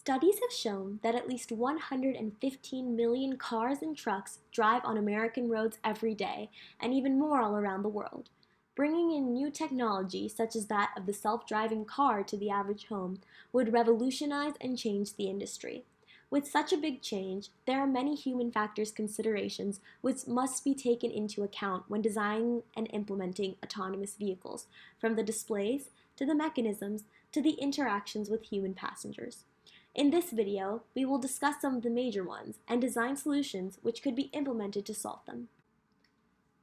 Studies have shown that at least 115 million cars and trucks drive on American roads every day, and even more all around the world. Bringing in new technology, such as that of the self-driving car to the average home, would revolutionize and change the industry. With such a big change, there are many human factors considerations which must be taken into account when designing and implementing autonomous vehicles, from the displays to the mechanisms to the interactions with human passengers. In this video, we will discuss some of the major ones and design solutions which could be implemented to solve them.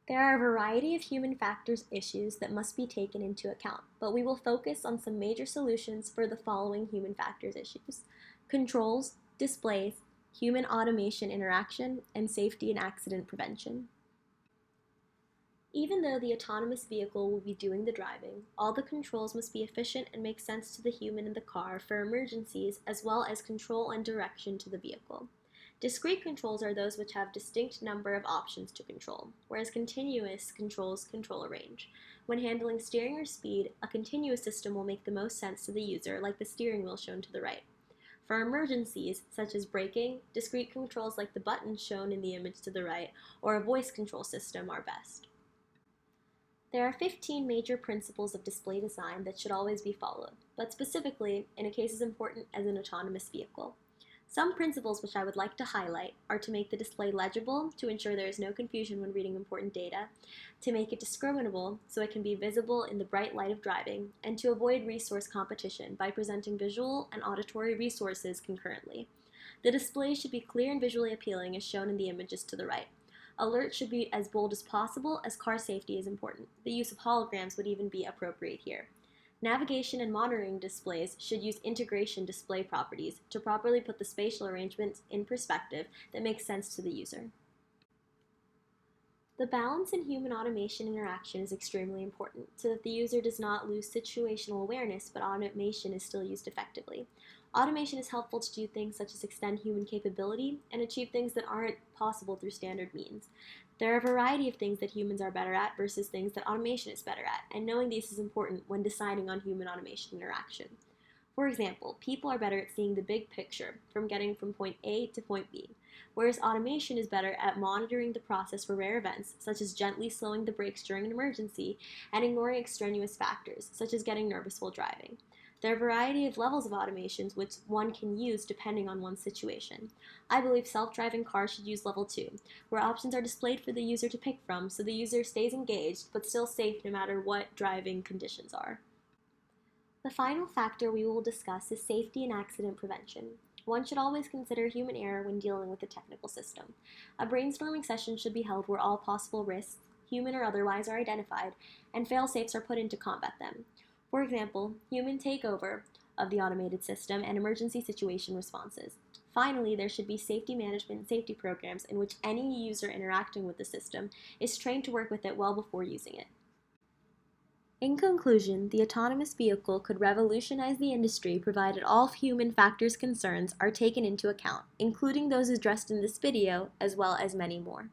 There are a variety of human factors issues that must be taken into account, but we will focus on some major solutions for the following human factors issues: controls, displays, human automation interaction, and safety and accident prevention. Even though the autonomous vehicle will be doing the driving, all the controls must be efficient and make sense to the human in the car for emergencies, as well as control and direction to the vehicle. Discrete controls are those which have distinct number of options to control, whereas continuous controls control a range. When handling steering or speed, a continuous system will make the most sense to the user, like the steering wheel shown to the right. For emergencies, such as braking, discrete controls like the buttons shown in the image to the right, or a voice control system are best. There are 15 major principles of display design that should always be followed, but specifically in a case as important as an autonomous vehicle. Some principles which I would like to highlight are to make the display legible to ensure there is no confusion when reading important data, to make it discriminable so it can be visible in the bright light of driving, and to avoid resource competition by presenting visual and auditory resources concurrently. The display should be clear and visually appealing as shown in the images to the right. Alerts should be as bold as possible, as car safety is important. The use of holograms would even be appropriate here. Navigation and monitoring displays should use integration display properties to properly put the spatial arrangements in perspective that makes sense to the user. The balance in human automation interaction is extremely important so that the user does not lose situational awareness, but automation is still used effectively. Automation is helpful to do things such as extend human capability and achieve things that aren't possible through standard means. There are a variety of things that humans are better at versus things that automation is better at, and knowing these is important when deciding on human-automation interaction. For example, people are better at seeing the big picture, from getting from point A to point B, whereas automation is better at monitoring the process for rare events, such as gently slowing the brakes during an emergency and ignoring extraneous factors, such as getting nervous while driving. There are a variety of levels of automations which one can use depending on one's situation. I believe self-driving cars should use level 2, where options are displayed for the user to pick from so the user stays engaged but still safe no matter what driving conditions are. The final factor we will discuss is safety and accident prevention. One should always consider human error when dealing with a technical system. A brainstorming session should be held where all possible risks, human or otherwise, are identified, and fail-safes are put in to combat them. For example, human takeover of the automated system and emergency situation responses. Finally, there should be safety management and safety programs in which any user interacting with the system is trained to work with it well before using it. In conclusion, the autonomous vehicle could revolutionize the industry provided all human factors concerns are taken into account, including those addressed in this video, as well as many more.